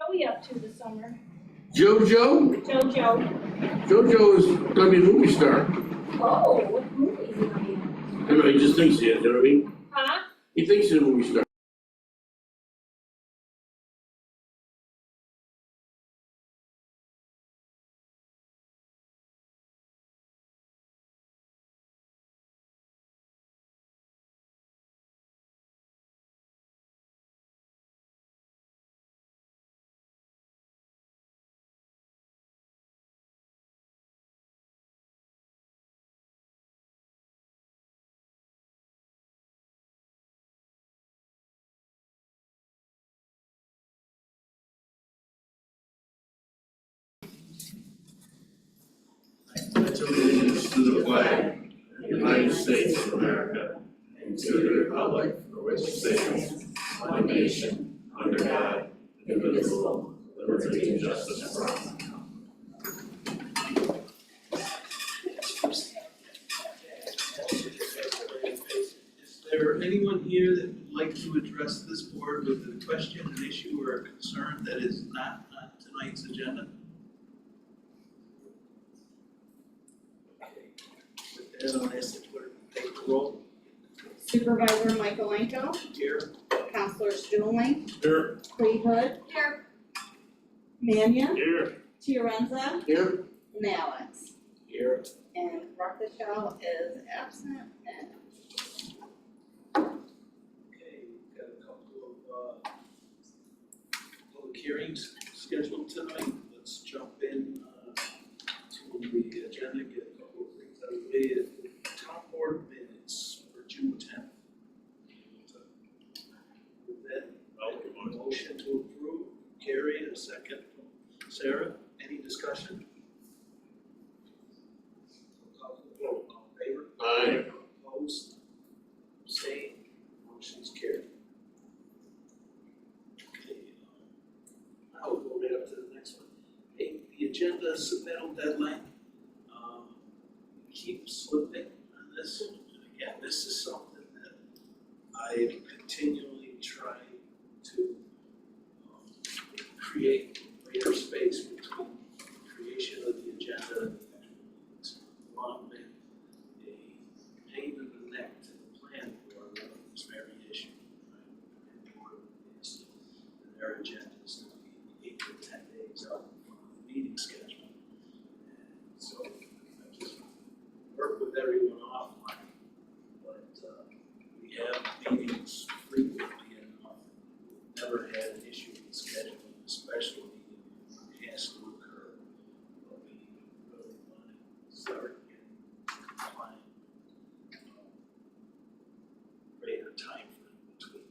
What are we up to this summer? JoJo? JoJo. JoJo is gonna be a movie star. Oh, what movie is he gonna be in? I don't know, he just thinks he is, you know what I mean? Huh? He thinks he's a movie star. I pledge allegiance to the flag of the United States of America and to the republic for which it stands, one nation, under God, indivisible, with liberty and justice for all. Is there anyone here that would like to address this board with a question, an issue, or a concern that is not on tonight's agenda? With that, I'll ask the clerk to take the roll. Supervisor Michaelenko, Here. Counselor Stewling, Here. Cleveland. Here. Mannion, Here. Fiorenza, Here. and Alex. Here. And Rockashell is absent and Okay, we've got a couple of public hearings scheduled tonight. Let's jump in to the agenda, get a couple of things out of the way. Town board minutes for June 10th. With that, motion to approve, Carrie, and a second from Sarah. Any discussion? Call for the vote. All in favor? Aye. Opposed? Abstained? Motion's carried. Okay, now we'll go right up to the next one. Hey, the agenda submittal deadline, keep slipping on this. Again, this is something that I continually try to create greater space between creation of the agenda and it's long been a pain in the neck to the plan board on this very issue. And the board is their agendas to be 8 to 10 days out from the meeting schedule. And so I just work with everyone offline, but we have meetings frequently enough. We've never had an issue with scheduling, especially when it has to occur. But we really want to start getting compliant, greater time frame between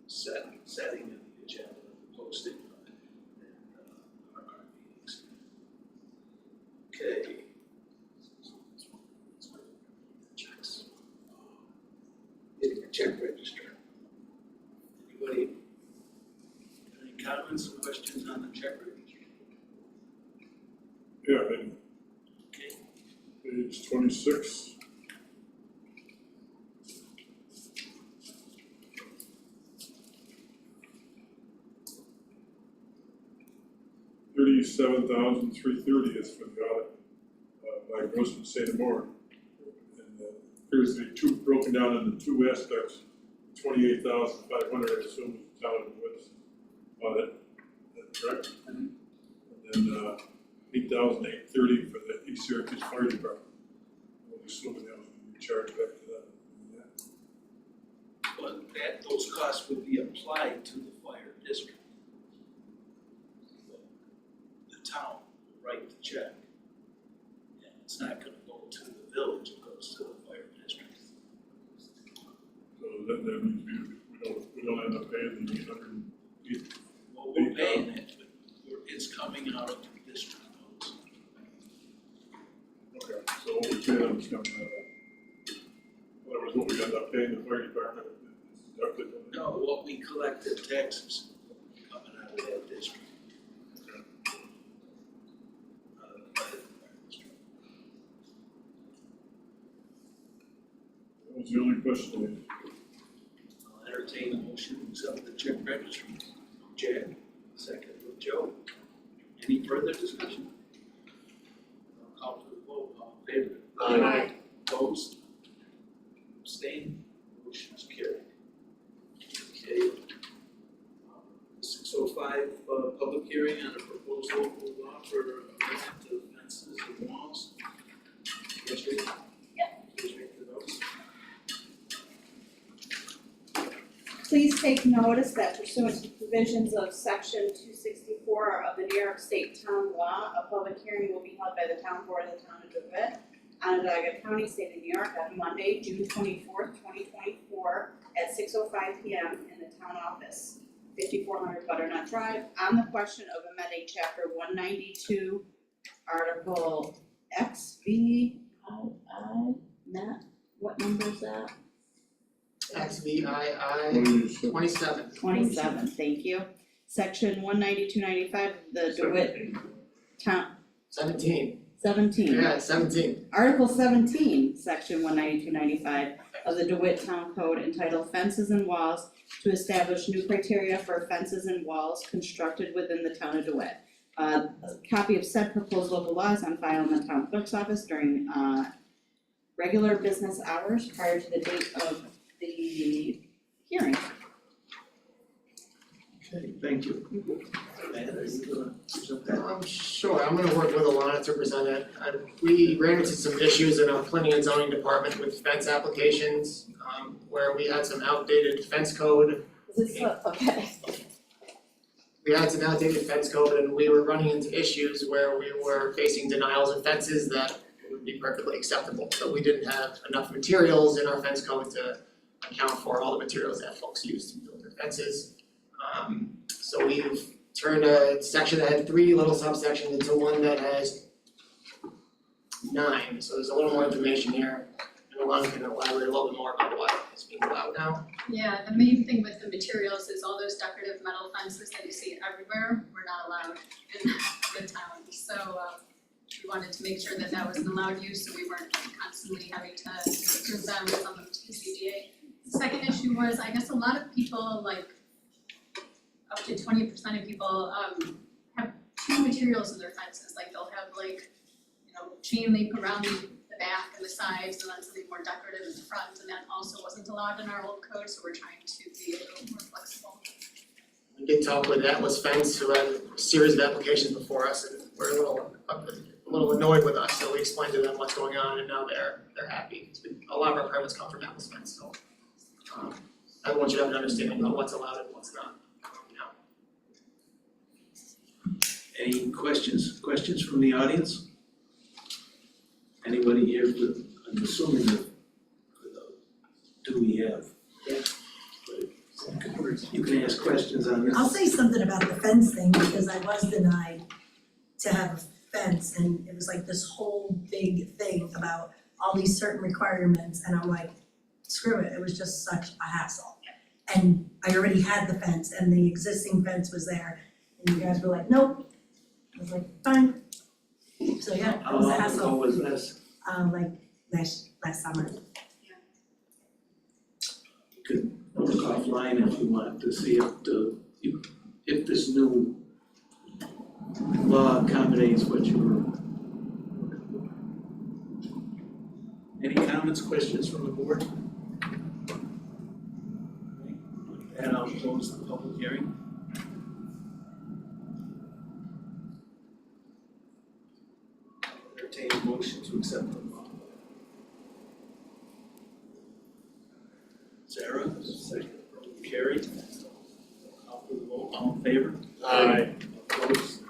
setting of the agenda, the posting of it, and our meetings. Okay. Checks. Getting a check register. Anybody? Any comments or questions on the check register? Yeah, and Okay. page 26. $37,330 is for the audit by Grossman St. Moore. And appears to be broken down into two aspects. 28,500, I assume, is the town of Woods audit. Is that correct? And then 8,830 for the East Syracuse Fire Department. I'm assuming that was going to be charged back to them. Yeah. But those costs would be applied to the fire district. The town will write the check. And it's not gonna go to the village, it goes to the fire district. So that means we don't end up paying the 800. Well, we're paying it, but it's coming out of the district notes. Okay, so what we pay them is coming out of, in other words, what we end up paying the fire department is deducted. No, what we collected taxes coming out of that district. That was the only question. I'll entertain a motion to accept the check registry. Jack, second with Joe. Any further discussion? I'll call for the vote, all in favor? Aye. Opposed? Abstained? Motion is carried. Okay. 6:05, public hearing on a proposed local law for amendment to fences and walls. Yes, Rita? Yep. Please read the notice. Please take notice that pursuant to provisions of section 264 of the New York State Town Law, a public hearing will be held by the Town Board of the Town of DeWitt, Onondaga County, State of New York, on Monday, June 24th, 2024, at 6:05 p.m. in the town office, 5400 Butternut Drive, on the question of amending chapter 192, article XVI, Matt, what number is that? XVII 27. 27, thank you. Section 19295 of the DeWitt Town, 17. 17. Yeah, 17. Article 17, section 19295 of the DeWitt Town Code entitled Fences and Walls to establish new criteria for fences and walls constructed within the town of DeWitt. A copy of said proposed local law is on file in the town clerk's office during regular business hours prior to the date of the hearing. Okay, thank you. Matt, are you gonna present that? Sure, I'm gonna work with Alana to present it. We ran into some issues in our planning and zoning department with fence applications, where we had some outdated fence code. Is this, okay, We had some outdated fence code and we were running into issues where we were facing denials of fences that would be perfectly acceptable. So we didn't have enough materials in our fence code to account for all the materials that folks use to build their fences. So we've turned a section that had 3 little subsections into one that has 9, so there's a little more information here. And Alana can elaborate a litlittle bit more about what is being allowed now. Yeah, the main thing with the materials is all those decorative metal fences that you see everywhere, were not allowed in the town. So we wanted to make sure that that was an allowed use, so we weren't constantly having to approve them or send them to the CDA. The second issue was, I guess a lot of people, like up to 20% of people, have 2 materials in their fences, like they'll have like, you know, chain link around the back and the sides, and then something more decorative in the front, and that also wasn't allowed in our old code, so we're trying to be a little more flexible. We did talk with Atlas Fence, who had a series of applications before us, and were a little annoyed with us, so we explained to them what's going on, and now they're happy. A lot of our permits come from Atlas Fence, so I want you to have an understanding of what's allowed and what's not. Any questions from the audience? Anybody here with, I'm assuming that, do we have? Yeah. You can ask questions on this. I'll say something about the fence thing, because I was denied to have a fence, and it was like this whole big thing about all these certain requirements, and I'm like, screw it, it was just such a hassle. And I already had the fence, and the existing fence was there, and you guys were like, nope. I was like, fine. So yeah, it How was a long ago hassle, was this? like last summer. You could look offline if you want to see if this new law accommodates what you were. Any comments, questions from the board? And I'll close the public hearing. Entertain a motion to accept the law. Sarah, second. Carrie. Call for the vote, all in favor? Aye. Opposed?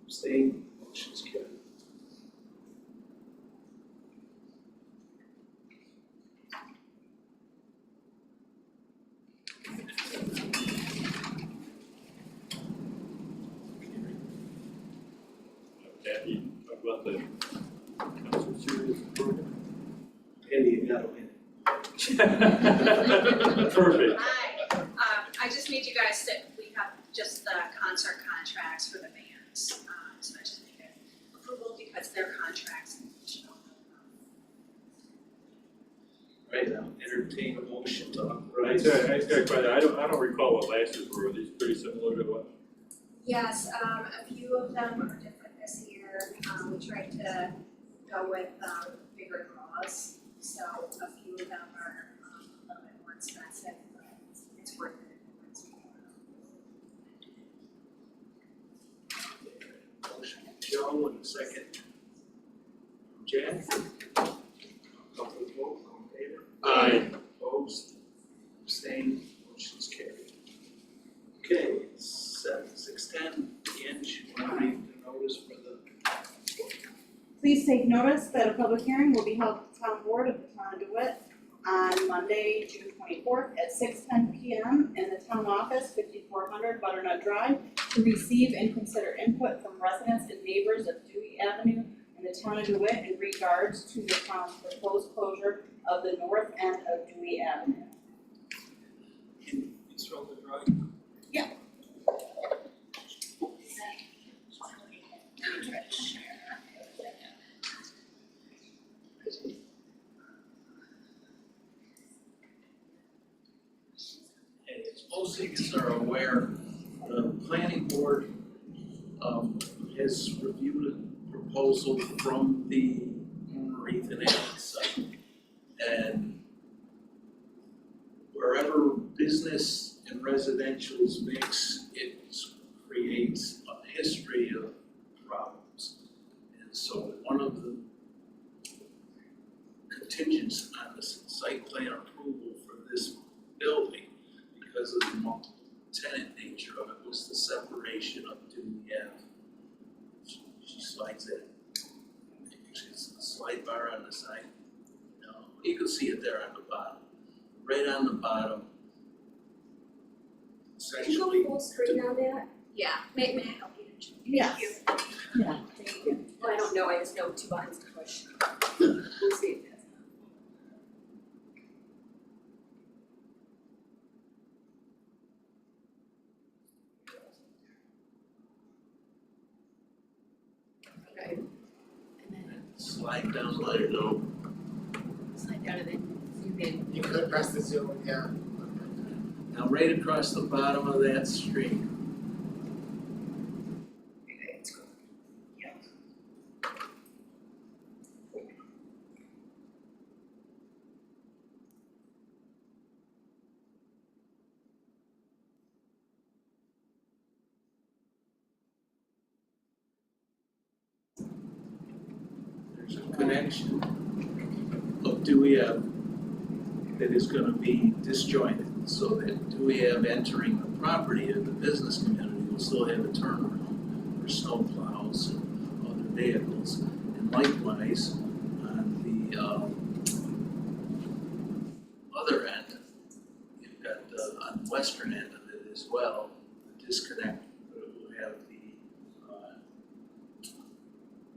Abstained? Motion's carried. Kathy, talk about the council series program. Eddie, you got a minute. Perfect. Hi, I just need you guys to, we have just the concert contracts for the bands, so I just need approval because their contracts. Right, I'll entertain a motion to I authorize. just got a question, I don't recall what last year's were these pretty similar to what Yes, a few of them are different this year. We tried to go with bigger draws, so a few of them are a little bit more expensive, but it's worth it. Motion from Joe and a second from Jack. Call for the vote, all in favor? Aye. Opposed, abstained, motion's carried. Okay, 6:10, Ange, you want to read the notice for the Please take notice that a public hearing will be held at the town board of the town of DeWitt on Monday, June 24th at 6:10 PM in the town office, 5400 Butternut Drive, to receive and consider input from residents and neighbors of Dewey Avenue in the town of DeWitt in regards to the town's proposed closure of the north end of Dewey Avenue. It's from the drawing. And as most of you are aware, the planning board has reviewed a proposal from the Ethan Allen site. And wherever business and residential's mix, it creates a history of problems. And so one of the contingents on the site plan approval for this building, because of the multi-tenant nature of it, was the separation of Dewey Ave. She slides in. It's a slide bar on the side. No, you can see it there on the bottom. Right on the bottom. Can you Essentially, go full screen on that? Yeah, may I help you? Yes. you. Yeah, thank you. Well, I don't know, I just know 2 buttons to push. We'll see if that's. Okay. And then slide down Let it know. slide down and then zoom in. You could press the zoom, yeah. Now, right across the bottom of that screen, Okay, it's cool. there's a connection of Dewey Ave that is gonna be disjointed, so that Dewey Ave entering the property of the business community will still have a turnaround for snow plows and other vehicles. And likewise, on the other end, you've got on the western end of it as well, the disconnect will have the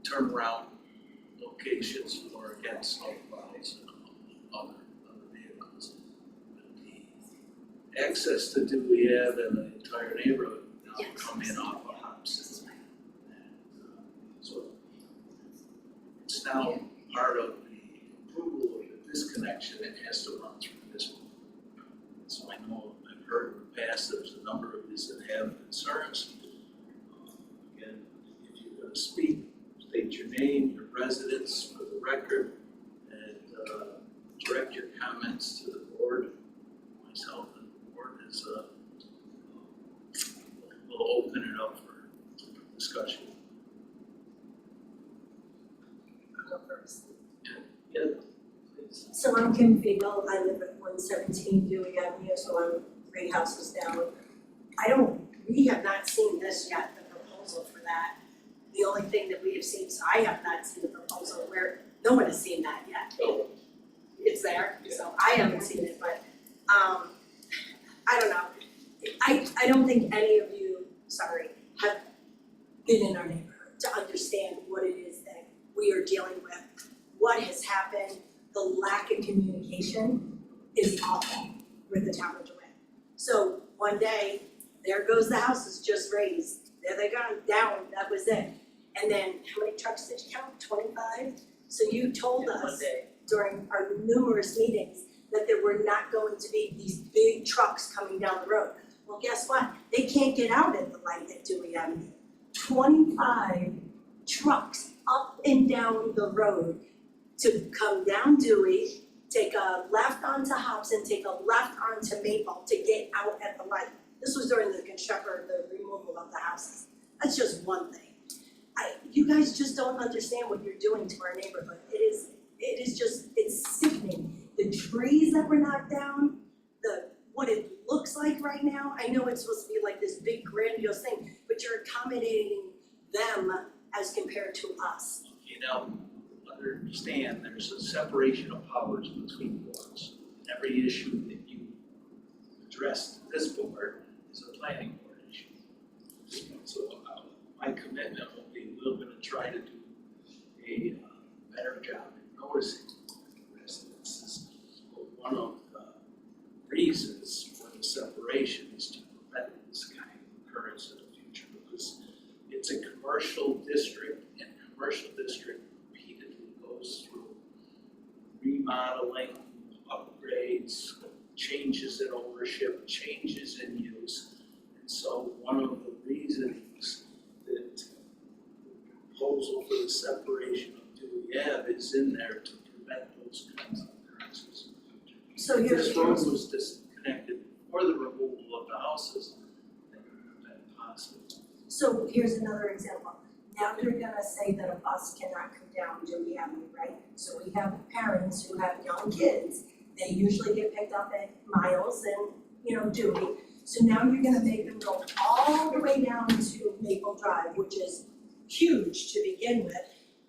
turnaround locations for against snow plows and other vehicles. But the access to Dewey Ave and the entire neighborhood now come in off of Hobson. So it's now part of the approval of the disconnection that has to run through this one. So I know I've heard in the past there's a number of these that have concerns. Again, if you're gonna speak, state your name, your residence for the record, and direct your comments to the board. Myself and the board is we'll open it up for discussion. Go first. Yeah, please. So I'm Kim Fiegel, I live at 117 Dewey Avenue, so I'm 3 houses down. We have not seen this yet, the proposal for that. The only thing that we have seen, so I have not seen the proposal where, no one has seen that yet. No. It's there, so I haven't seen it, but, I don't know. I don't think any of you, have been in our neighborhood to understand what it is that we are dealing with. What has happened, the lack of communication is awful with the town of DeWitt. So one day, there goes the house is just raised, there they gone, down, that was it. And then, how many trucks did you count, 25? So you told us during our numerous meetings that there were not going to be these big trucks coming down the road. Well, guess what? They can't get out at the light at Dewey Avenue. 25 trucks up and down the road to come down Dewey, take a left onto Hobson, take a left onto Maple to get out at the light. This was during the construction, or the removal of the houses. That's just one thing. You guys just don't understand what you're doing to our neighborhood. It is just, it's sickening. The trees that were knocked down, what it looks like right now, I know it's supposed to be like this big grandiose thing, but you're accommodating them as compared to us. You know, understand there's a separation of powers between boards. Every issue that you address to this board is a planning board issue. So my commitment will be, we're gonna try to do a better job in noticing residents. One of the reasons for the separation is to prevent this kind of occurrence in the future, because it's a commercial district, and commercial district repeatedly goes through remodeling, upgrades, changes in ownership, changes in use. And so one of the reasons that the proposal for the separation of Dewey Ave is in there to prevent those kinds of occurrences in the future. So If here's, this road was disconnected before the removal of the houses, then it would have been possible. so here's another example. Now you're gonna say that a bus cannot come down Dewey Avenue, right? So we have parents who have young kids, they usually get picked up at Miles and, Dewey. So now you're gonna make them go all the way down to Maple Drive, which is huge to begin with.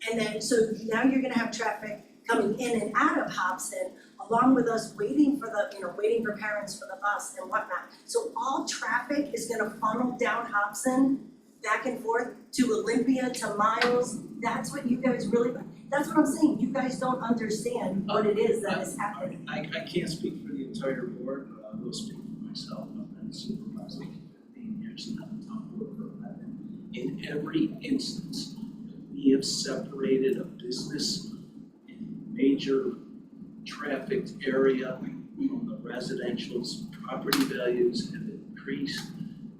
And then, so now you're gonna have traffic coming in and out of Hobson, along with us waiting for waiting for parents for the bus and whatnot. So all traffic is gonna funnel down Hobson, back and forth to Olympia, to Miles. That's what you guys really, that's what I'm saying, you guys don't understand what it is that is happening. I can't speak for the entire board, but I will speak for myself. I've been supervising for 15 years and I'm on board for 11. In every instance, we have separated a business in major trafficked area from the residential's property values have increased,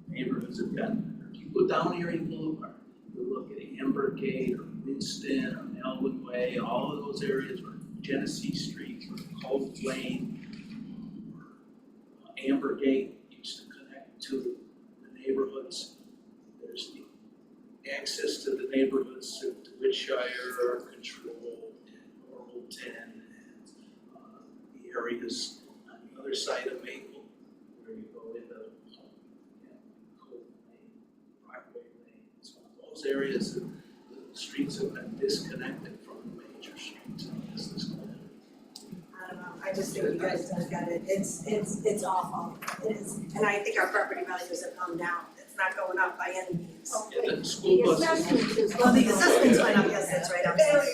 neighborhoods have gotten better. You go down Erie Boulevard, you look at Ambergate or Winston or Melvin Way, all of those areas where Genesee Street or Cove Lane or Ambergate used to connect to the neighborhoods. There's the access to the neighborhoods of DeWittshire, Control, and Normalton, and the areas on the other side of Maple, where you go into Cove Lane, Brockway Lane. So those areas, the streets have been disconnected from the major streets in the business community. I don't know, I just think you guys don't get it, it's awful, it is, and I think our property values have come down, it's not going up by any means. And the school buses, Well, the assessments went up, yes, that's right, I'm sorry.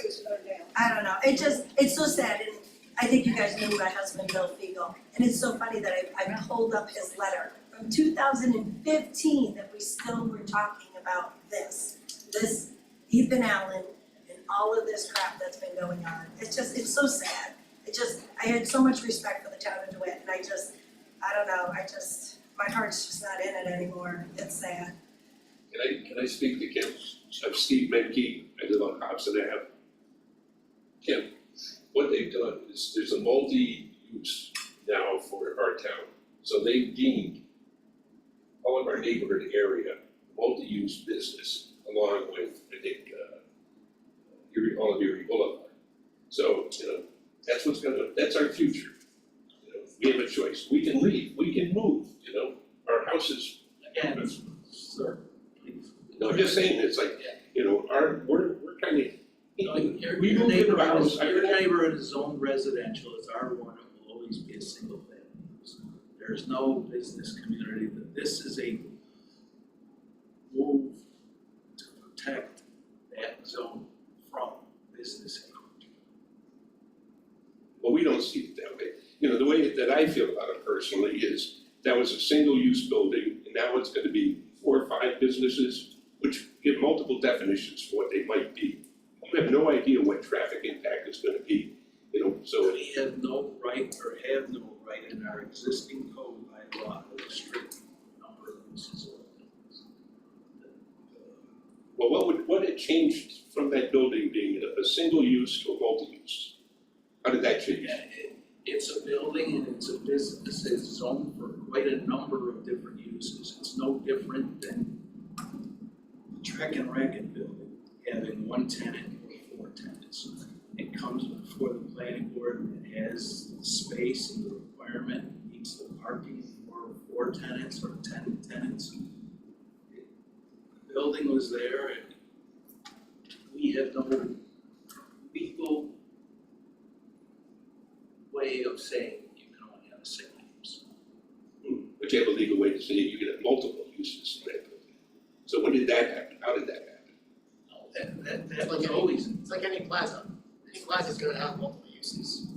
I don't know, it's so sad, and I think you guys knew my husband, Bill Fiegel, and it's so funny that I pulled up his letter from 2015 that we still were talking about this Ethan Allen and all of this crap that's been going on. It's so sad. I had so much respect for the town of DeWitt, and I don't know, my heart's just not in it anymore, it's sad. Can I speak to Kim? I'm Steve Menke, I live on Hobson Ave. Kim, what they've done is there's a multi-use now for our town. So they've deemed all of our neighborhood area multi-use business along with, I think, all of Erie Boulevard. So, that's our future. We have a choice. We can leave, we can move, our houses. again, sir, please. No, I'm just saying, it's like, we're kind of, we Your moved in the house. neighborhood is zoned residential, it's R1, it will always be a single family use. There's no business community, but this is a move to protect that zone from business encroachment. Well, we don't see it that way. The way that I feel about it personally is that was a single-use building, and now it's gonna be 4 or 5 businesses, which give multiple definitions for what they might be. You have no idea what traffic impact is gonna be, so. We have no right or have no right in our existing code by law to restrict the number Well, what had changed from that building being a single use to a multi-use? How did that change? It's a building and it's a business, it's zoned for quite a number of different uses. It's no different than the Trek and Racket building, having one tenant or 4 tenants. It comes before the planning board, it has the space and the requirement, meets the parking for 4 tenants or 10 tenants. The building was there, and we have no legal way of saying you can only have a single use. But you have a legal way to say you can have multiple uses in that building. So when did that happen? How did that happen? No, that was always, It's like any plaza. Any plaza's gonna have multiple uses.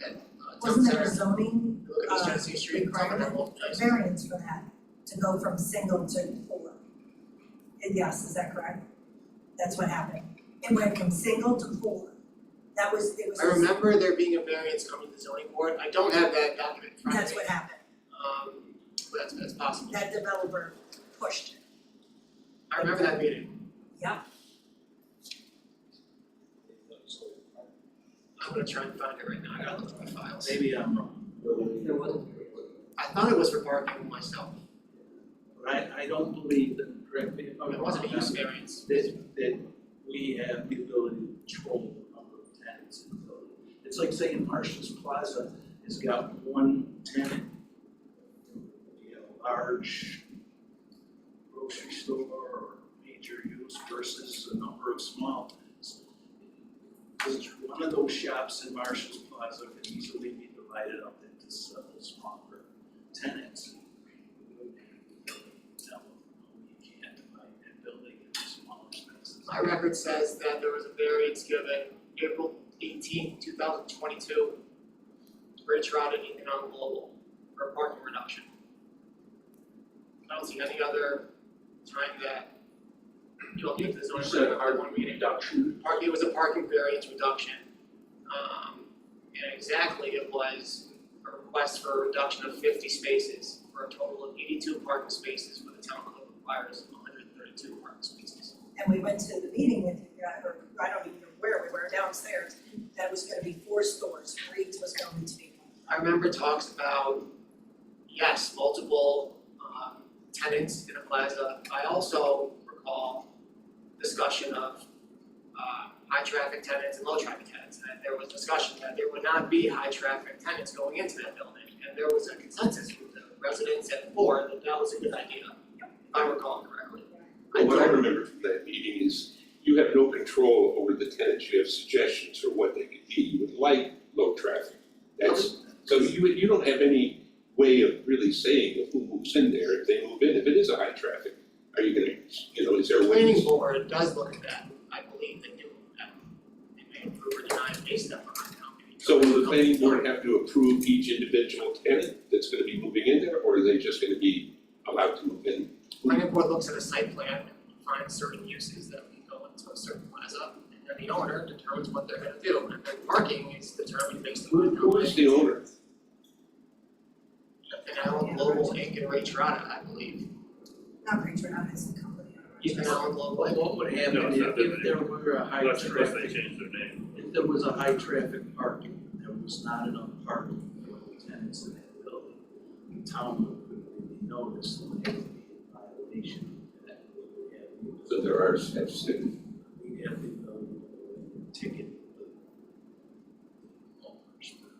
At, town Wasn't there a center, zoning look at East Genesee Street, it's all gonna have multiple uses. variance for that, to go from single to 4? And yes, is that correct? That's what happened. It went from single to 4. That was, it was. I remember there being a variance coming to the zoning board, I don't have that document in front of me. That's what happened. But that's possible. That developer pushed it. I remember that meeting. I'm gonna try and find it right now, I gotta look at my files. maybe I'm wrong, I thought it was for parking myself, but I don't believe that, correct me if I'm wrong. it wasn't a use variance. That we have the ability to control the number of tenants in the building. It's like saying Marshall's Plaza has got 1 tenant. You have a large grocery store or major use versus a number of small tenants. Because one of those shops in Marshall's Plaza can easily be divided up into several smaller tenants. No, you can't divide that building into smaller spaces. My record says that there was a variance given April 18, 2022. Rich Rod and Economic Global for a parking reduction. I don't see any other time that you all came to the zoning board meeting. Reduction? It was a parking variance reduction. And exactly it was a request for a reduction of 50 spaces for a total of 82 parking spaces, where the town code requires 132 parking spaces. And we went to the meeting with, or I don't even know where, we were downstairs, that was gonna be 4 stores, Reed's was going to be 1. I remember talks about, yes, multiple tenants in a plaza. I also recall discussion of high traffic tenants and low traffic tenants. And there was discussion that there would not be high traffic tenants going into that building. And there was a consensus with the residents at 4 that that was a good idea, if I recall correctly. Well, what I remember from that meeting is you have no control over the tenants, you have suggestions for what they could be, you would like low traffic. So you don't have any way of really saying who moves in there if they move in, if it is a high traffic. Are you gonna, is there a The way? planning board does look at that, I believe they do, they may approve or deny based on how many. So will the planning board have to approve each individual tenant that's gonna be moving in there, or are they just gonna be allowed to move in? Planning board looks at a site plan and finds certain uses that can go into a certain plaza, and then the owner determines what they're gonna do, and then parking is determined based on. Who is the owner? And Allen Global Inc. and Ray Trotta, I believe. Not Reed's, it's the company. Ethan Allen Global. What would happen No, it's not if there were a high Unless traffic? they change their name. If there was a high traffic parking, there was not enough parking for the tenants in that building, the town would quickly notice that there would be a violation of that. So there are steps that We'd have the ability to ticket the owners for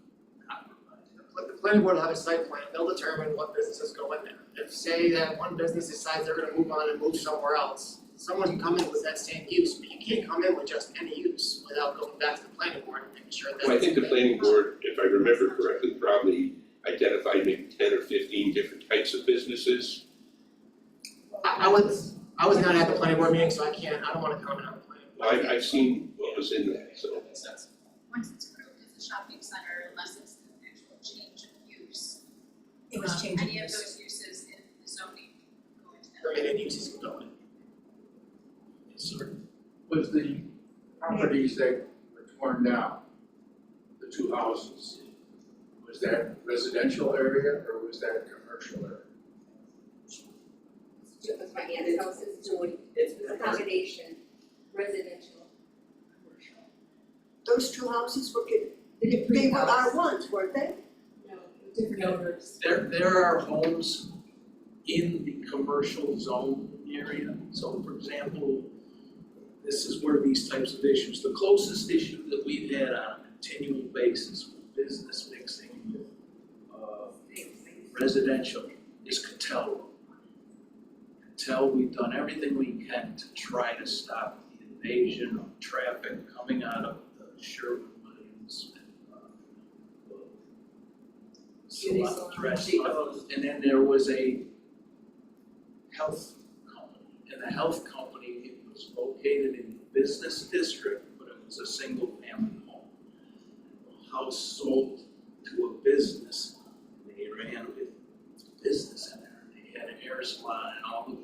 not providing. The planning board will have a site plan, they'll determine what businesses go in there. If say that one business decides they're gonna move on and move somewhere else, someone can come in with that same use, but you can't come in with just any use without going back to the planning board and making sure that. Well, I think the planning board, if I remember correctly, probably identified maybe 10 or 15 different types of businesses. I was not at the planning board meeting, so I don't wanna comment on the planning board. I've seen what was in that, so. Once it's approved as a shopping center, unless it's an actual change of use. It was changing Any of use. those uses in the zoning go into that. Permitted uses can go in. Was the properties that were torn down, the 2 houses, was that residential area or was that commercial area? my aunt's house is doing, it's a combination, residential, commercial. Those two houses were, They they were R1s, weren't they? No, different owners. There are homes in the commercial zone area. So for example, this is where these types of issues, the closest issue that we've had on a continual basis with business mixing with residential is Cattell. Cattell, we've done everything we can to try to stop the invasion of traffic coming out of the Sherwin-Williams and Beauty salon, salon, dress she salons. And then there was a health company, and the health company, it was located in the business district, but it was a single family home. The house sold to a business, and they ran with business in there. They had an hair salon and all the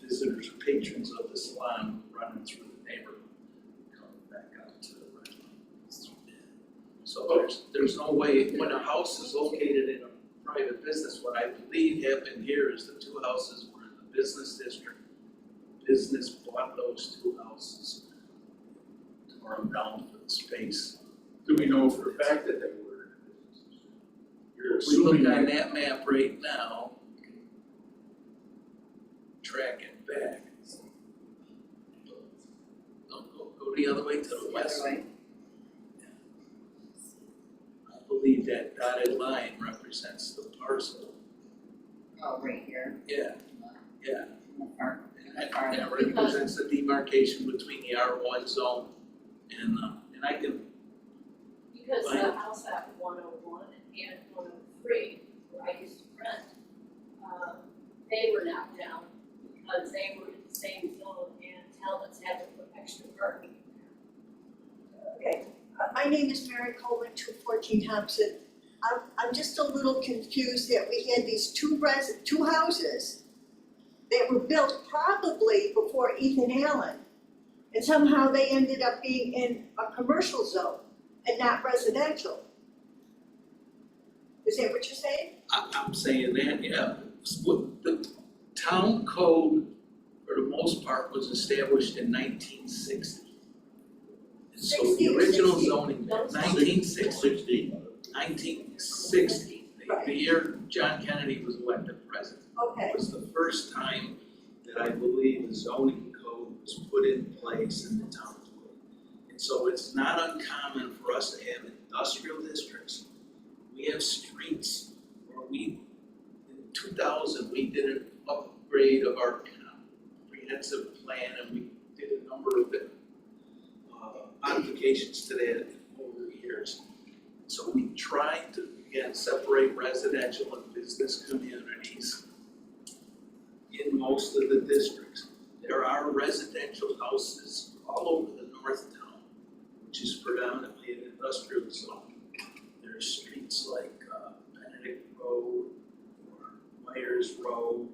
visitors or patrons of the salon running through the neighborhood, coming back out to the restaurant. So there's no way, when a house is located in a private business, what I believe happened here is the two houses were in the business district. Business bought those two houses, tore them down for the space. Do we know for a fact that they were in the business district? You're If we look assuming on that, that map right now, track it back. Don't go the other way to the west. I believe that dotted line represents the parcel. Oh, right here. Yeah, yeah. That far. That represents the demarcation between the R1 zone and I can, Because the house at 101 and 103, where I used to rent, they were knocked down because they were in the same zone and Talbots had to put extra parking in there. Okay, my name is Mary Coleman, 214 Thompson. I'm just a little confused that we had these two houses that were built probably before Ethan Allen. And somehow they ended up being in a commercial zone and not residential. Is that what you're saying? I'm saying that, yeah. The town code, for the most part, was established in 1960. And so 60 the or original 60? zoning, 1960. 1960, the year John Kennedy was elected president. Okay, Was the first time that I believe the zoning code was put in place in the town code. And so it's not uncommon for us to have industrial districts. We have streets where in 2000, we did an upgrade of our comprehensive plan and we did a number of modifications to that over the years. So we tried to, again, separate residential and business communities in most of the districts. There are residential houses all over the north town, which is predominantly an industrial zone. There are streets like Benedict Road or Myers Road.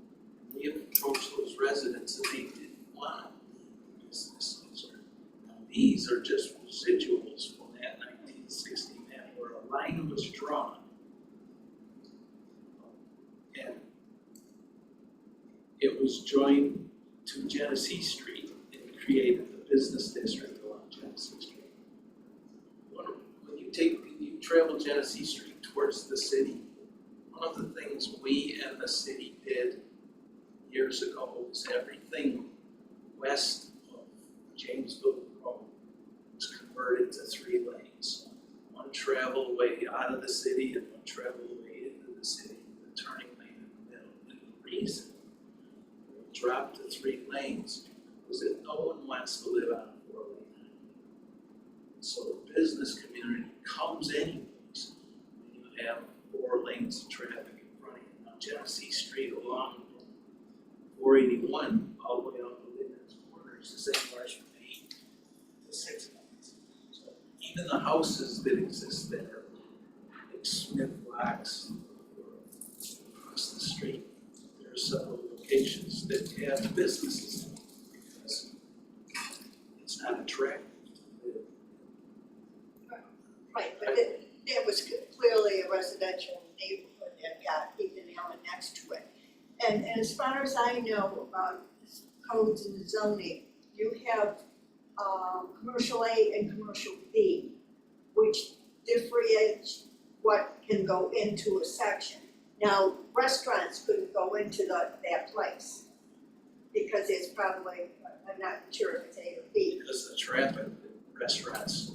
We have approached those residents and they didn't want business. Now, these are just residuals from that 1960 map where a line was drawn. And it was joined to Genesee Street and created the business district along Genesee Street. When you travel Genesee Street towards the city, one of the things we and the city did years ago was everything west of Jamesville Road was converted to 3 lanes. One travel way out of the city and one travel way into the city, the turning lane in the middle. And the reason we dropped to 3 lanes was that no one wants to live on a 4-lane highway. So the business community comes anyways when you have 4 lanes of traffic in front of you. Now Genesee Street along 481 all the way out to Linden's Corners is anywhere from 8 to 6 lanes. So even the houses that exist there, like Smith Locks across the street, there are several locations that have businesses in them because it's not attractive to live. right, but that was clearly a residential neighborhood that got Ethan Allen next to it. And as far as I know about codes and zoning, you have commercial A and commercial B, which differentiates what can go into a section. Now, restaurants couldn't go into that place because it's probably, I'm not sure if it's A or B. Because the traffic that restaurants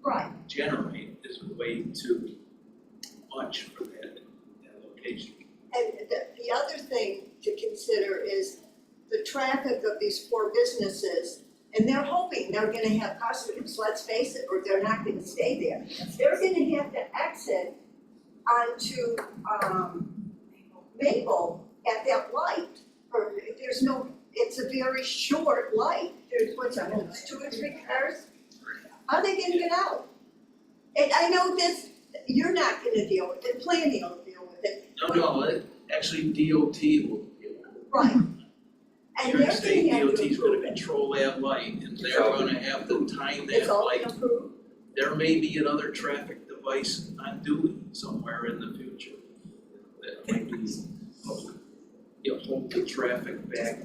Right, generate is way too much for that location. and the other thing to consider is the traffic of these 4 businesses, and they're hoping they're gonna have customers, let's face it, or they're not gonna stay there. They're gonna have to exit onto Maple at that light, or there's no, it's a very short light, there's what's that, 2 or 3 cars? How are they gonna get out? And I know this, you're not gonna deal with it, planning will deal with it, Actually DOT will deal with it. right? And New they're York State gonna have to DOT's gonna approve it. control that light, and they're gonna have to time It's that all light. been approved, There may be another traffic device on Dewey somewhere in the future that might be, hold the traffic back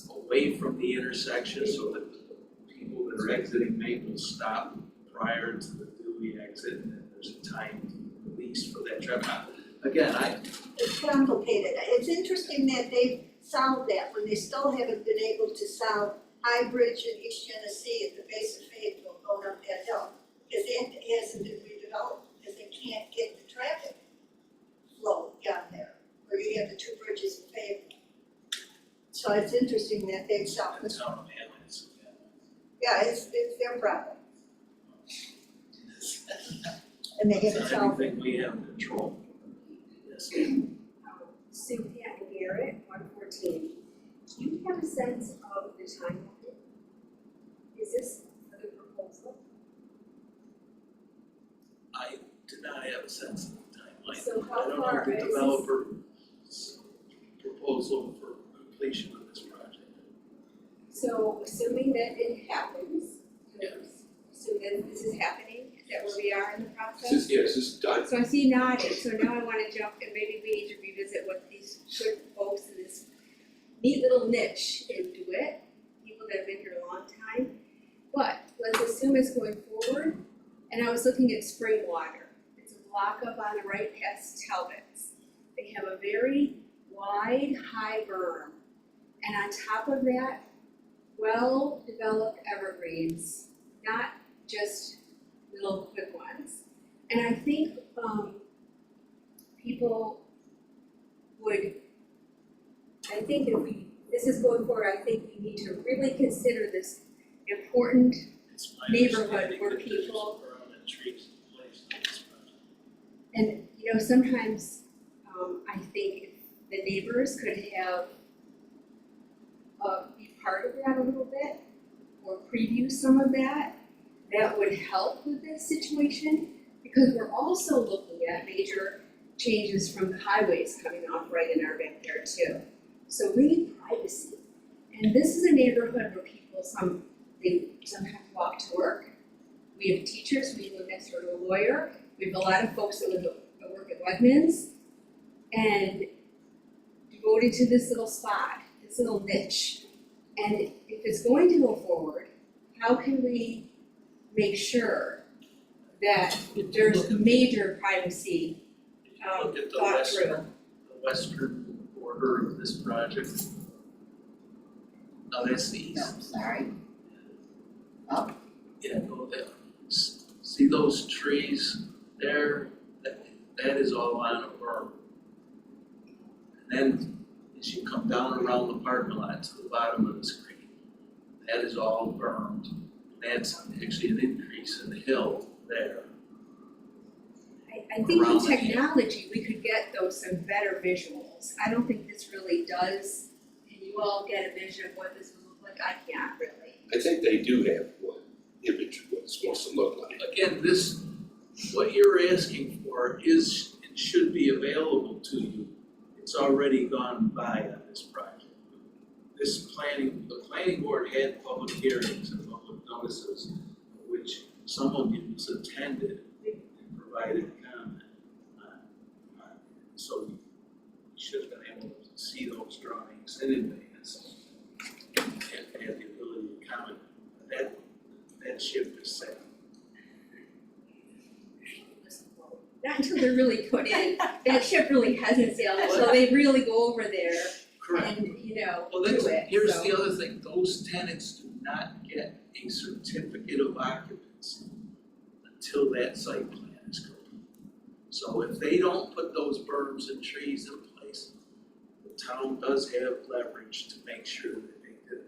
away from the intersection so that people that are exiting Maple stop prior to the Dewey exit, and then there's a timed release for that traffic. Again, it's complicated, it's interesting that they've solved that, when they still haven't been able to solve High Bridge in East Genesee at the base of Fayetteville going up that hill. Because it hasn't been redeveloped, because they can't get the traffic flow down there, where you have the 2 bridges in Fayetteville. So it's interesting that they've solved that's this, how I'm handling it. yeah, it's their problem. And they It's haven't not solved it. anything we have control. Yes, Cynthia Garrett, 114. Do you have a sense of the timeline? Is this for the proposal? I do not have a sense of the timeline. So I how don't know far the is this? developer's proposal for completion of this project. So assuming that it happens, Yes. assuming this is happening, is that where we are in the process? This is done. So I see you nodding, so now I wanna jump and maybe we need to revisit what these good folks in this neat little niche and do it, people that have been here a long time. But let's assume it's going forward, and I was looking at Springwater. It's a block up on the right past Talbot's. They have a very wide, high berm, and on top of that, well-developed evergreens, not just little quick ones. And I think people would, I think if this is going forward, I think we need to really consider this important It's my neighborhood understanding where that there's people- permanent trees in place on this project. And, sometimes, I think if the neighbors could have, be part of that a little bit, or preview some of that, that would help with this situation, because we're also looking at major changes from the highways coming off right in our backyard too. So we need privacy. And this is a neighborhood where people, they sometimes walk to work. We have teachers, we live next door to a lawyer, we have a lot of folks that work at Wegmans, and devoted to this little spot, this little niche. And if it's going to go forward, how can we make sure that there's major privacy Look at the thought through? western border of this project. No, that's the east. Sorry. Yeah, go there. See those trees there? That is all on a berm. And then as you come down around the parking lot to the bottom of the screen, that is all bermed. That's actually an increase in the hill there. I think Around with the- technology, we could get those some better visuals. I don't think this really does. Can you all get a vision of what this would look like? I can't really. I think they do have one image of what it's supposed to look like. Again, what you're asking for is and should be available to you. It's already gone by on this project. The planning board had public hearings and public notices, which some of you attended and provided comment on. So you should have been able to see those drawings in advance and have the ability to comment. That ship is set. Not until they're really put in, that ship really hasn't sailed, so they really go over there and, you know, Well, do that's, it, here's so. the other thing, those tenants do not get a certificate of occupancy until that site plan is complete. So if they don't put those berms and trees in place, the town does have leverage to make sure that they do.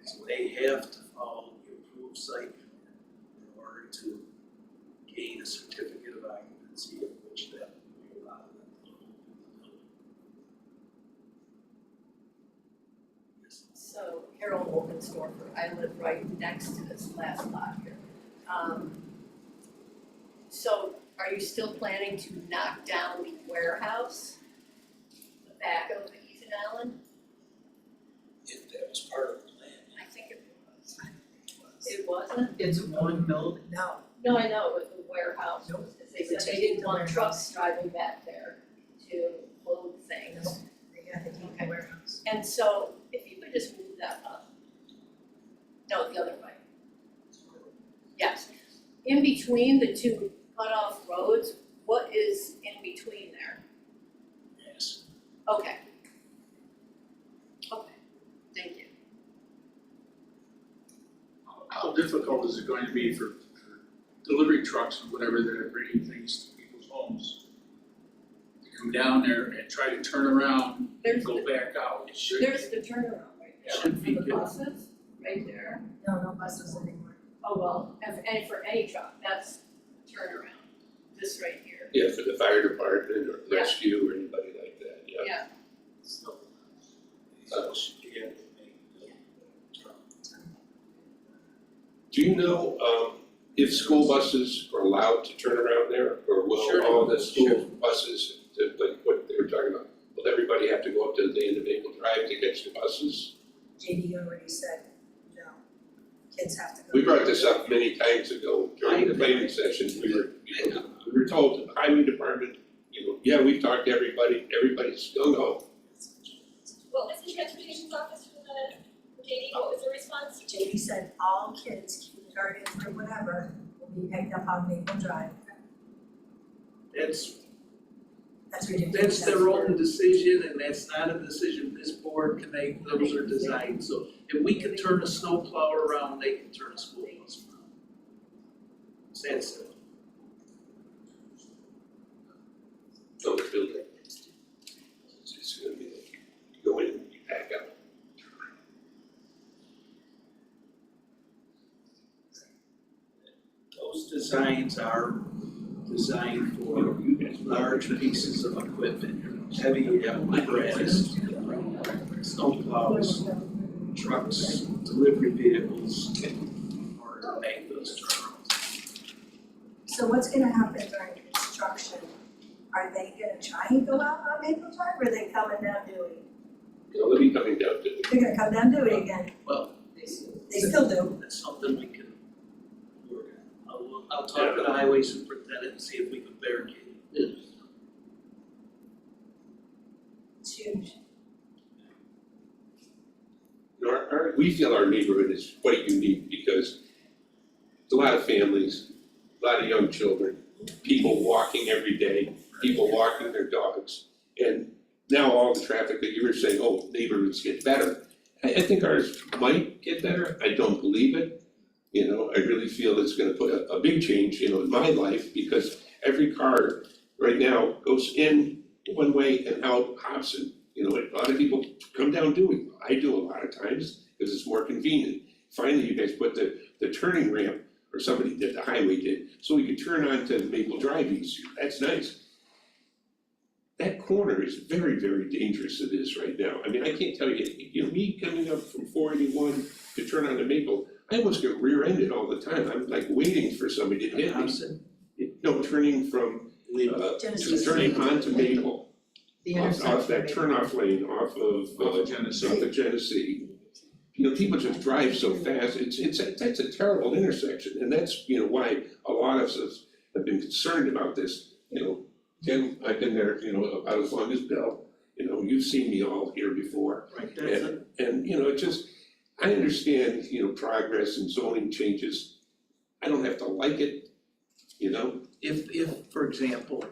So they have to follow the approved site plan in order to gain a certificate of occupancy, of which that will allow them to do. So Carol Wolfenstorfer, I live right next to this last lot here. So are you still planning to knock down the warehouse? The back of Ethan Allen? If that was part of the plan. I think it was. It wasn't? It's one building. No, No, I know, with the warehouse, Nope. they said they didn't want trucks driving back there to load things. they got the DP warehouse. And so, if you could just move that up. No, the other way. Yes, in between the two cutoff roads, what is in between there? Yes. Okay. Okay, thank you. How difficult is it going to be for delivery trucks and whatever that are bringing things to people's homes? To come down there and try to turn around and There's go the, back out? It should there's the turnaround right there, Should for be the good. buses, right there. No buses anymore. Oh, well, and for any truck, that's a turnaround, this right here. Yeah, for the fire department or Yeah. rescue or anybody like that, yeah. Yeah, So, so should be able to make Do you know, if school buses are allowed to turn around there, or will Sure. all the school Sure. buses, like what they were talking about, will everybody have to go up to the end of Maple Drive to catch the buses? JD already said, no, kids have to go. We brought this up many times ago during the planning sessions, we were told, the highway department, yeah, we've talked to everybody still no. What was the transportation's office for the JD, what was the response? JD said all kids, kindergarten or whatever, will be picked up on Maple Drive. That's ridiculous. That's their own decision, and that's not a decision this board can make, those are designed, so if we can turn a snowplow around, they can turn a school bus around. It's that simple. So the building. It's gonna be like, go in, you back out. Those designs are designed for large pieces of equipment, heavy apparatus, snowplows, trucks, delivery vehicles, in order to make those turnarounds. So what's gonna happen during construction? Are they gonna try and go out on Maple Drive, or are they coming down Dewey? They'll be coming down to They're gonna come down Dewey again, Well, they still do. that's something we can work on. I'll talk to the highway superintendent and see if we can barricade it. It's huge. We feel our neighborhood is quite unique because it's a lot of families, a lot of young children, people walking every day, people walking their dogs. And now all the traffic that you were saying, oh, neighborhoods get better. I think ours might get better, I don't believe it. I really feel it's gonna put a big change, in my life because every car right now goes in one way and out opposite. A lot of people come down Dewey, I do a lot of times because it's more convenient. Finally, you guys put the turning ramp, or somebody did, the highway did, so we could turn onto Maple Drive easier, that's nice. That corner is very, very dangerous it is right now. I mean, I can't tell you, me coming up from 481 to turn onto Maple, I almost get rear-ended all the time, I'm like waiting for somebody to hit me. Thompson, No, turning from, Genesee. turning onto Maple, The off that turnoff lane, off of Genesee. off of Genesee. People just drive so fast, that's a terrible intersection, and that's, why a lot of us have been concerned about this, Tim, I've been there, about as long as Bill. you've seen me all here before. Right, that's it. And, you know, it just, I understand, you know, progress and zoning changes. I don't have to like it, you know? If, for example,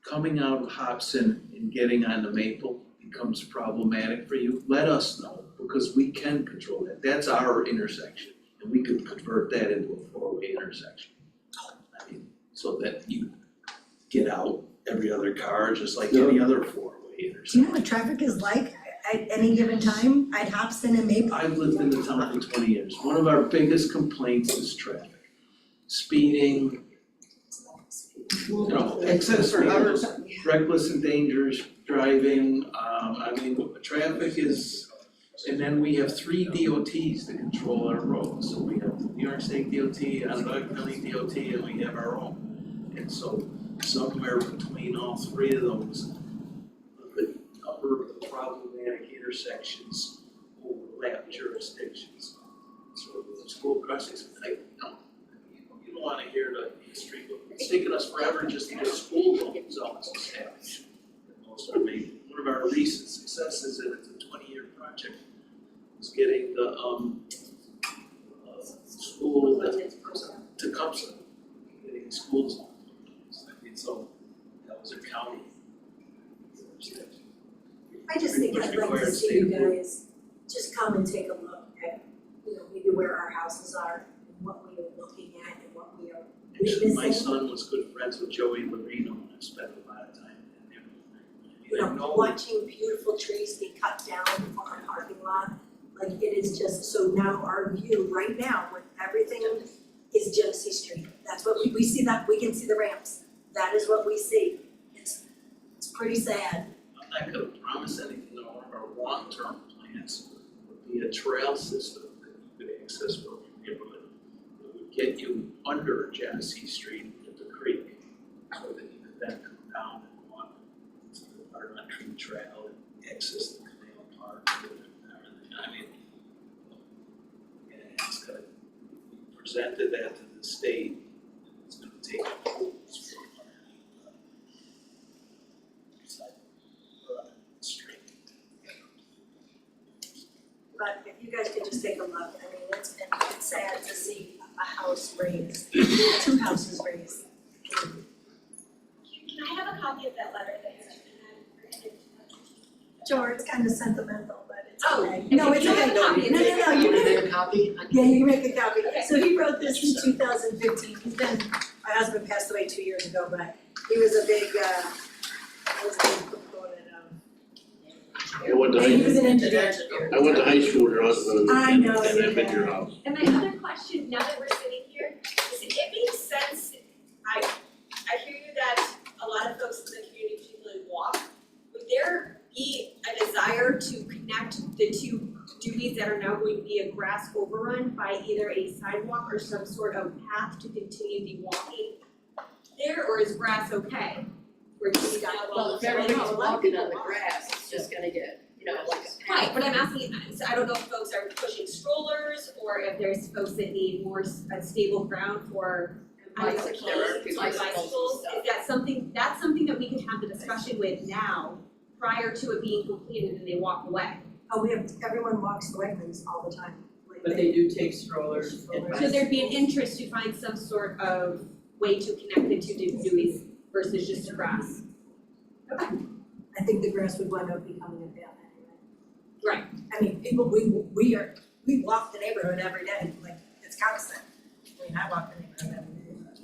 coming out of Hobson and getting onto Maple becomes problematic for you, let us know, because we can control that. That's our intersection, and we could convert that into a four-way intersection. I mean, so that you get out every other car, just like any other four-way Do you intersection. know what traffic is like at any given time at Hobson and Maple? I've lived in the town for 20 years. One of our biggest complaints is traffic. Speeding, you know, excess speed, reckless and dangerous driving, I mean, traffic is, and then we have 3 DOTs that control our roads. So we have New York State DOT, Onondaga County DOT, and we have our own. And so somewhere between all 3 of those, the number of problematic intersections overlap jurisdictions. So the school crossings, you don't wanna hear the history, but it's taken us forever just to get school zones established. Most of one of our recent successes, and it's a 20-year project, was getting the school to Tecumseh, getting schools. I mean, so that was a county. I just think Which I'd like to required see state you approval. guys just come and take a look at, you know, maybe where our houses are, and what we are looking at, and what we are Actually, my witnessing. son was good friends with Joey Marino, and I spent a lot of time in there. You know, watching beautiful trees be cut down on our parking lot, like it is just, so now our view right now, with everything is Genesee Street. That's what we see, that, we can see the ramps, that is what we see. It's pretty sad. I'm not gonna promise anything, but one of our long-term plans would be a trail system that you could access from your neighborhood. That would get you under Genesee Street at the creek, so that you could then come down and walk to the Barnett Tree Trail and access the Canal Park and everything. I mean, yeah, it's gonna, we presented that to the state, and it's gonna take approvals from street. But if you guys could just take a look, I mean, it's sad to see a house raised, 2 houses raised. Can I have a copy of that letter that you sent? Sure, it's kind of sentimental, but it's Oh, okay. No, it's if you okay. have a copy, No, it's you Can we can, make a copy? yeah, you can make a copy. Okay. So he wrote this in 2015. He's been, my husband passed away 2 years ago, but he was a big, proponent of. I went to He high, was an engineer. I went to high school with your husband I know, and you I've been to your did. house. And my other question, now that we're sitting here, is it makes sense, I hear you that a lot of folks in the community particularly walk. Would there be a desire to connect the 2 duties that are now going to be a grass overrun by either a sidewalk or some sort of path to continue the walking there, or is grass okay? Or do we not? Well, if everybody's walking on the grass, it's just gonna get, you know, like a path. Right, but I'm asking, so I don't know if folks are pushing strollers or if there's folks that need more stable ground for bicycles, There are or bicycles and bicycles. stuff. Is that something, that's something that we could have the discussion with now, prior to it being completed and they walk away. Oh, we have, everyone walks the Wegmans all the time. Like But they do take strollers and So there'd be an interest to find some sort of way to connect the 2 duties versus just the grass. Okay. I think the grass would wind up becoming a path anyway. Right. I mean, people, we walk the neighborhood every day, like, it's constant. I mean, I walk the neighborhood every day, but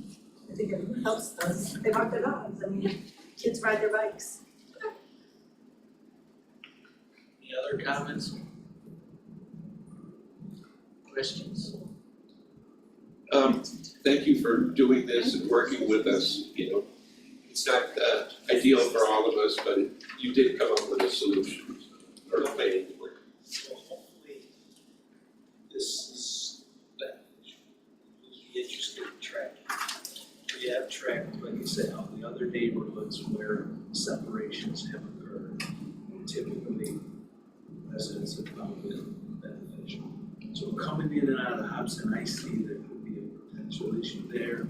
I think everyone else does. They walk their dogs, I mean, kids ride their bikes. Any other comments? Questions? Thank you for doing this and working with us, you know. It's not ideal for all of us, but you did come up with a solution or a plan to work. So hopefully, this is beneficial. We'll be interested in tracking. We have tracked, like you said, all the other neighborhoods where separations have occurred. Typically, residents have found it beneficial. So coming in and out of Hobson, I see there could be a potential issue there.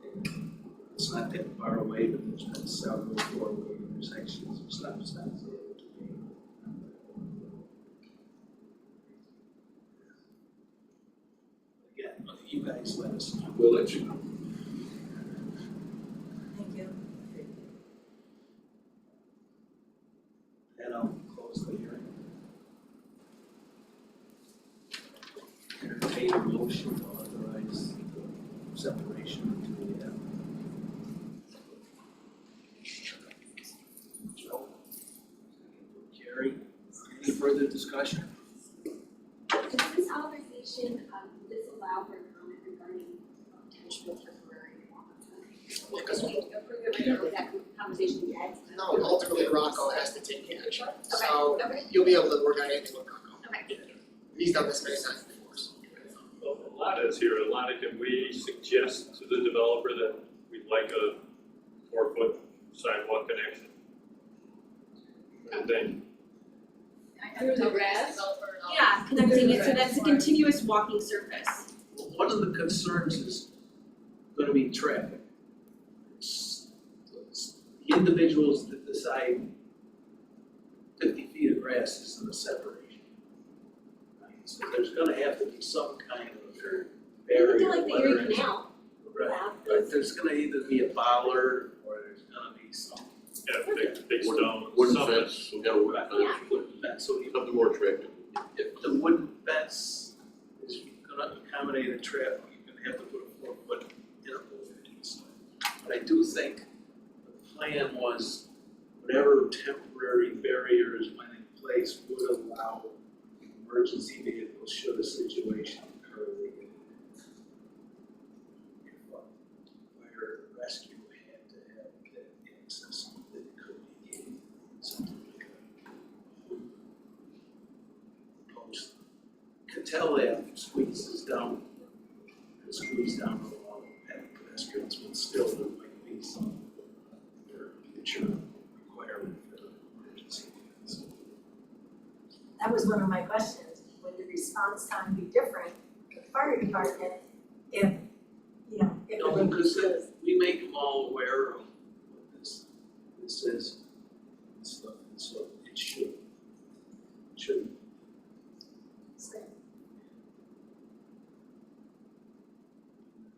And it's not that far away, but there's been several four-way intersections or stop signs there to be guys let us know. We'll let you know. Thank you. And I'll close the hearing. Entertain a motion to authorize the separation of Julie F. Joe. Carrie, any further discussion? Does this authorization, this allow for comment regarding potential temporary Because approve it or was that conversation yet? no, ultimately Rocco has to take the action. Okay, So okay, you'll be able to work on anything with Rocco. okay, thank you. He's done this many times before. So. Well, Alana is here. Alana, can we suggest to the developer that we'd like a 4-foot sidewalk connection? And then, Through the grass? Yeah, connecting it so that's a continuous walking surface. One of the concerns is gonna be traffic. It's the individuals that decide 50 feet of grass isn't a separation. Right? So there's gonna have to be some kind of barrier, whether it's. Right, but there's gonna either be a bollard or there's gonna be some. yeah, big stone, Wooden something. fence, we got a wooden fence, Wooden fence, so you something more attractive. if the wooden fence is gonna accommodate a traffic, you're gonna have to put a 4-foot interval between signs. But I do think the plan was whatever temporary barriers went in place would allow emergency vehicles should a situation occur. If fire rescue had to have that access, that it could be gained, something like a post. Cattell Ave squeeze down the wall at pedestrians, but still there might be some future requirement for emergency vehicles. That was one of my questions, would the response time be different for the fire department if, you know, if No, it because we make them all aware of what this is and stuff, and so it should.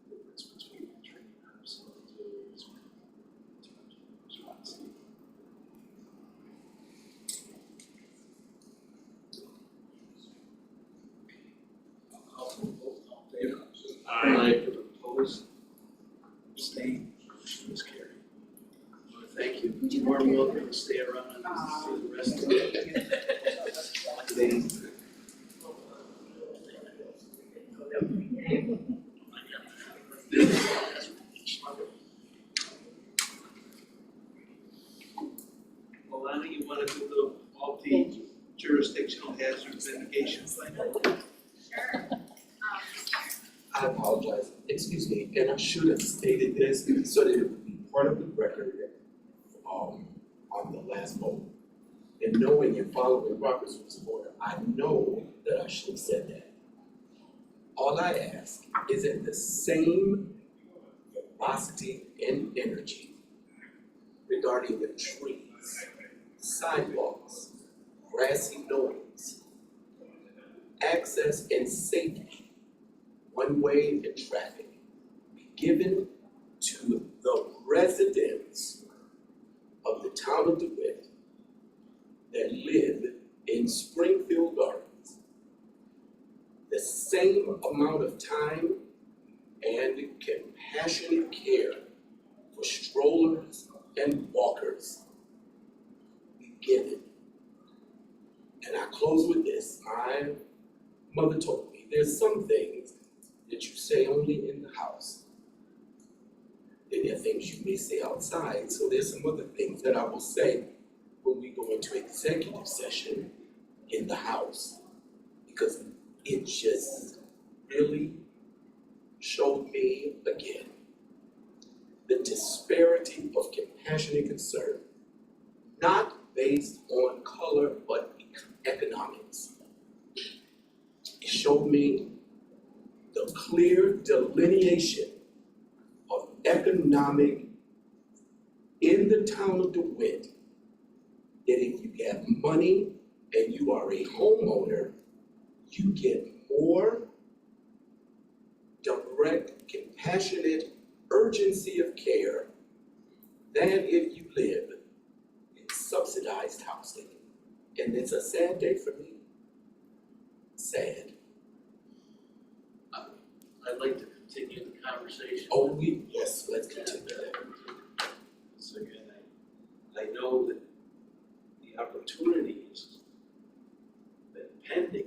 Difference between training ourselves is in terms of response. I'll vote all in favor. Aye. Opposed? Abstained? Motion is carried. I wanna thank you. You're more than welcome to stay around and see the rest of it. Alana, you wanna do the multi-jurisdictional hazard mitigation plan? Sure. I apologize, excuse me, and I should have stated this so that it would be part of the record, on the last vote. And knowing you're following Robert's rules of order, I know that I should have said that. All I ask is that the same velocity and energy regarding the trees, sidewalks, grassy knowings, access and safety, one-way and traffic, be given to the residents of the town of DeWitt that live in Springfield Gardens. The same amount of time and compassionate care for strollers and walkers be given. And I close with this. My mother told me there's some things that you say only in the house. Then there are things you may say outside, so there's some other things that I will say when we go into executive session in the house. Because it just really showed me again the disparity of compassionate concern, not based on color, but economics. It showed me the clear delineation of economic in the town of DeWitt, that if you have money and you are a homeowner, you get more direct direct, compassionate urgency of care than if you live in subsidized housing. And it's a sad day for me. Sad. I'd like to continue the conversation. Oh, yes, let's continue that. So again, I know that the opportunities that pending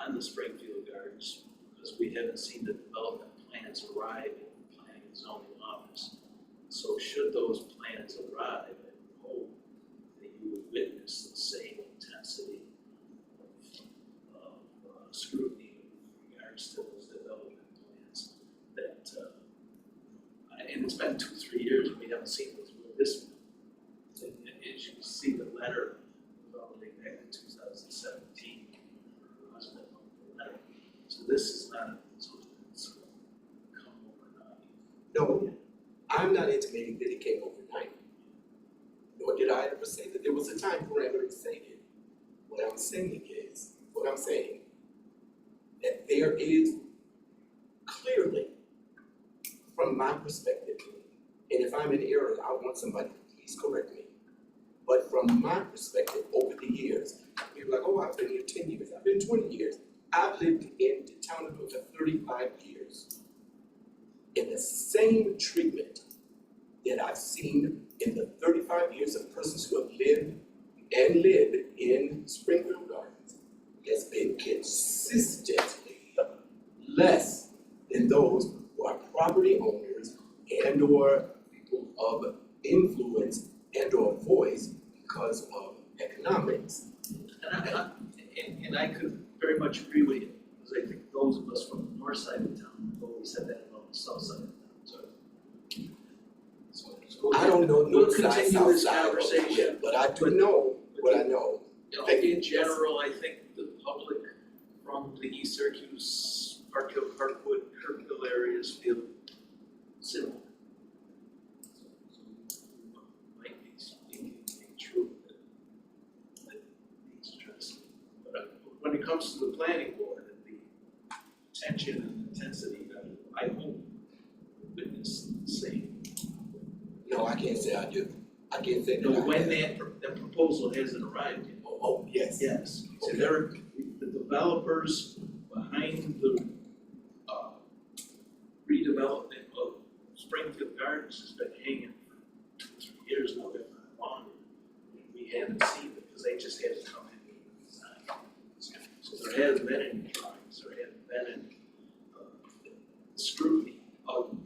on the Springfield Gardens, because we haven't seen the development plans arrive in the planning and zoning office. So should those plans arrive, I would hope that you would witness the same intensity of scrutiny in regards to those development plans that, and it's been 2-3 years, and we haven't seen this. And as you can see, the letter was all the way back in 2017. So this is not something that's come overnight. No, I'm not intimating that it came overnight. Nor did I ever say that there was a time parameter to say it. What I'm saying that there is clearly, from my perspective, and if I'm in error, I want somebody to please correct me. But from my perspective, over the years, people are like, oh, I've been here 10 years, I've been 20 years. I've lived in the town of Brooklyn for 35 years. And the same treatment that I've seen in the 35 years of persons who have lived and live in Springfield Gardens has been consistently less than those who are property owners and or people of influence and or voice because of economics. And I could very much agree with you, because I think those of us from the north side of town have always said that about the south side of town, so. I don't know We'll north side, continue south this side, conversation. but I do know what I know. You know, in general, I think the public from the East Syracuse, Park Hill, Parkwood, Kirkville areas feel similar. So might be speaking true that needs addressing. But when it comes to the planning board and the tension and intensity, I hope witness the same. No, I can't say I do. I can't say that. No, when that proposal hasn't arrived yet. Oh, yes. Yes, so Okay. they're, the developers behind the redevelopment of Springfield Gardens has been hanging for 2-3 years now, if not longer. And we haven't seen it because they just haven't come in with design. So there hasn't been any drawings, there hasn't been any scrutiny of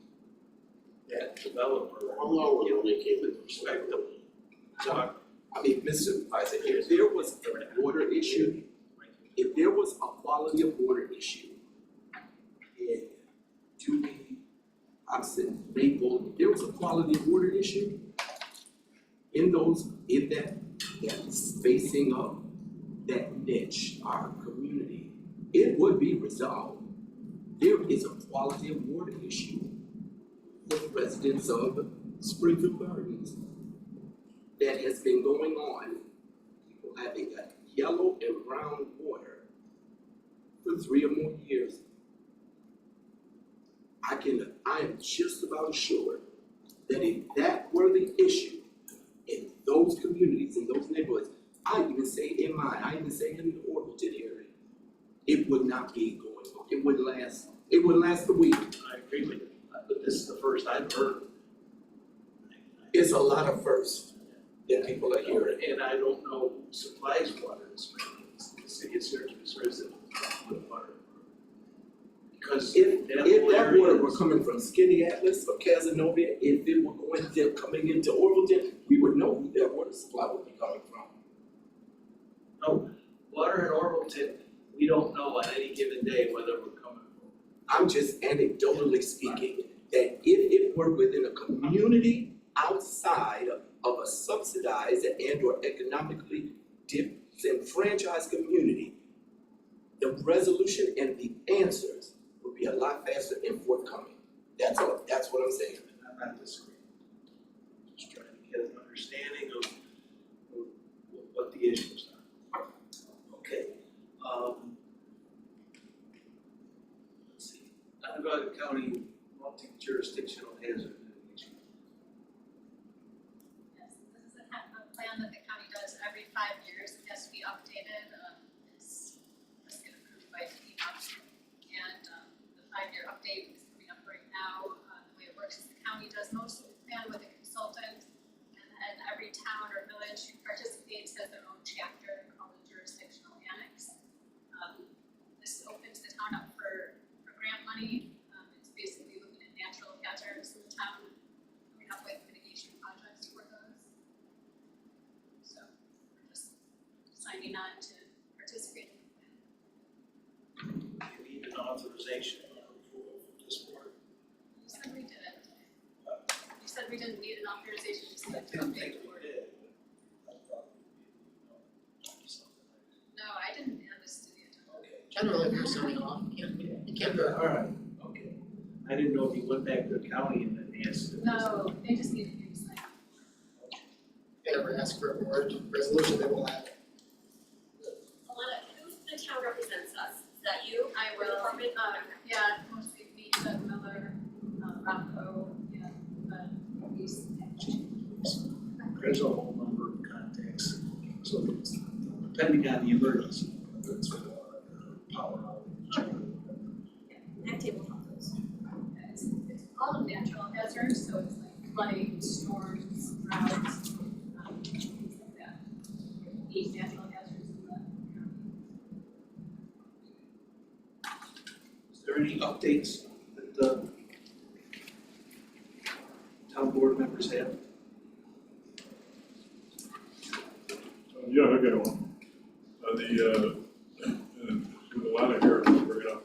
that developer. How long You know, will they keep with respect to talk. I mean, Mr. Supervisor, if there was a water issue, if there was a quality of water issue, in Dewey, Hobson, Maple, if there was a quality of water issue in that spacing of that niche, our community, it would be resolved. There is a quality of water issue for the residents of Springfield Gardens that has been going on. People having got yellow and brown water for 3 or more years. I am just about sure that if that were the issue in those communities, in those neighborhoods, I even say in the Orpington area, it would not be going on. It wouldn't last a week. I agree with you, but this is the first I've heard. It's a lot of firsts that people are hearing. And I don't know who supplies water in Springfield, the city of Syracuse, or is it with water? Because If that that water water were is- coming from Skinny Atlas or Casanova, if it were coming into Orvilleton, we would know who that water supply would be coming from. No, water in Orvilleton, we don't know on any given day whether we're coming from. I'm just anecdotally speaking, that if it were within a community outside of a subsidized and or economically disenfranchised community, the resolution and the answers would be a lot faster and forthcoming. That's all, that's what I'm saying. And I'm not disagreeing. Just trying to get an understanding of what the issues are. Okay, let's see, I've got county multi-jurisdictional hazard mitigation. Yes, this is a plan that the county does every 5 years, it has to be updated, it's get approved by FEMA. And the 5-year update is coming up right now. The way it works is the county does most of the plan with a consultant, and then every town or village who participates has their own chapter called a jurisdictional annex. This opens the town up for grant money. It's basically looking at natural hazards in the town, coming up with mitigation projects for those. So we're just signing on to participate in the plan. You need an authorization or approval from this board. You said we did. You said we didn't need an authorization, just I like to didn't update think the board. we did, but I thought we something like No, I didn't add this to the agenda. okay. Generally, if you're signing off, you can't do it. All right, okay. I didn't know if you went back to the county and then asked. if- No, they just needed you to sign off. If they ever ask for a board resolution, they will have it. Alana, who the town represents us? Is that you? I Your will, department? yeah, mostly me, Doug Miller, Rocco, yeah, but he's. There's a whole number of contacts, so it's depending on the emergency, whether it's power outage. That table helps. It's all natural hazards, so it's like flooding, storms, droughts, things like that. These natural hazards in the county. Is there any updates that the town board members have? Yeah, I got one. With a lot of here, I'll bring it up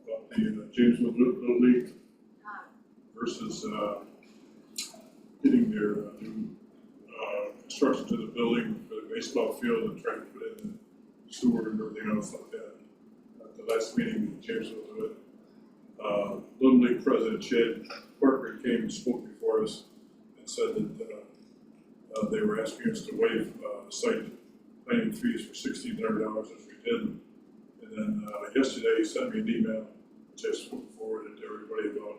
about the James Little League versus getting their new construction to the building for the baseball field and trying to put in sewer and everything else like that. At the last meeting, James will do it. Little League President Chad Parker came and spoke before us and said that they were asking us to waive site planning fees for $1,600, which we did. And then yesterday, he sent me an email, which I forwarded to everybody about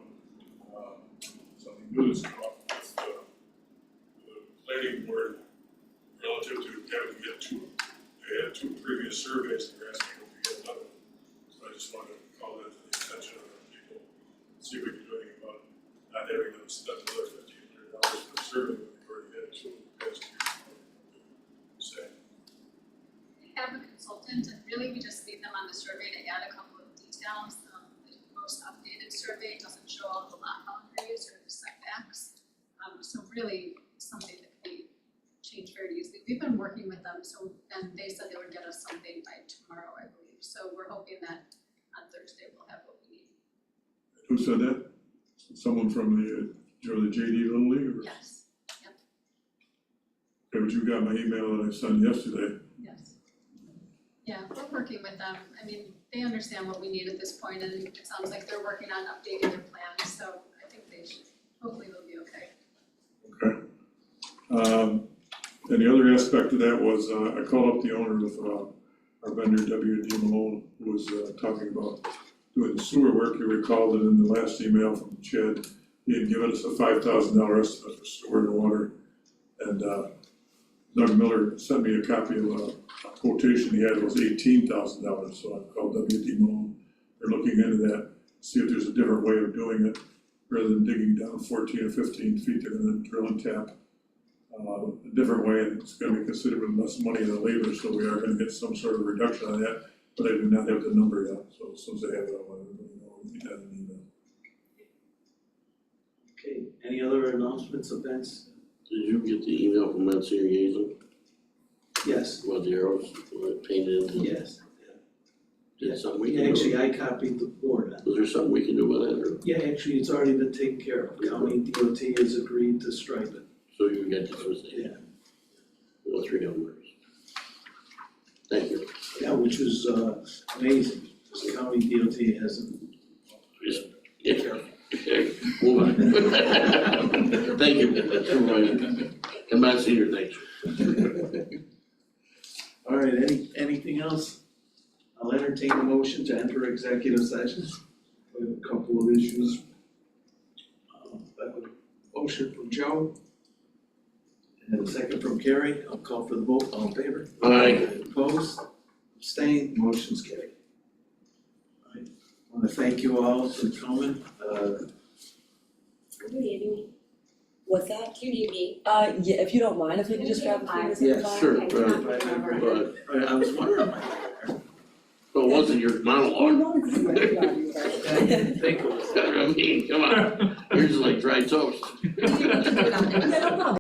something new that's come up with the planning board relative to having to get they had 2 previous surveys, and they're asking if we get another one. So I just wanted to call that to the attention of the people, see if we can do anything about not having them spend another $1,500 per survey when they've already had 2 in the past year. Say. We have a consultant, and really we just need them on the survey to add a couple of details. The most updated survey doesn't show all the lot boundaries or the setbacks. So really something that can be changed very easily. We've been working with them, and they said they would get us something by tomorrow, I believe. So we're hoping that on Thursday we'll have what we need. Who said that? Someone from the JD Little League? Or? Yes, Okay, but you got my email that I sent yesterday. yes. Yeah, we're working with them. I mean, they understand what we need at this point, and it sounds like they're working on updating their plans, so I think they should, hopefully they'll be okay. Okay. And the other aspect of that was, I called up the owner of our vendor, W.D. Malone, who was talking about doing the sewer work. You recall that in the last email from Chad, he had given us a $5,000 estimate for sewer and water. And Doug Miller sent me a copy of a quotation he had, it was $18,000, so I called W.D. Malone. They're looking into that, see if there's a different way of doing it, rather than digging down 14 or 15 feet, they're gonna drill and tap a different way, and it's gonna be considerably less money than labor, so we are gonna get some sort of reduction on that, but I do not have the number yet, so as soon as I have it, I'll let everybody know, we need that in an email. Okay, any other announcements, events? Did you get the email from Monsignor Yazel? Yes. About the arrows painted? Yes. Did something we can do? Actually, I copied the board on. Was there something we can do about that, or, Yeah, actually, it's already been taken care of. County DOT has agreed to stripe it. so you got this was, Yeah. well, 3 numbers. Thank you. Yeah, which is amazing, because the county DOT hasn't. Yeah. Okay, move on. Thank you, Supervisor. And Monsignor, thanks. All right, anything else? I'll entertain a motion to enter executive session. We have a couple of issues. I have a motion from Joe. And a second from Carrie. I'll call for the vote. All in favor? Aye. Opposed? Abstained? Motion's carried. All right. I wanna thank you all for coming. Do you need me? What's that? Do you need me? Yeah, if you don't mind, if we could just grab a few minutes at the Yeah, bar. sure, I but cannot remember. I was wondering. Well, it wasn't your Oh, monologue. no, it's right. Think of it. I mean, come on, yours is like dry toast. Yeah, no problem.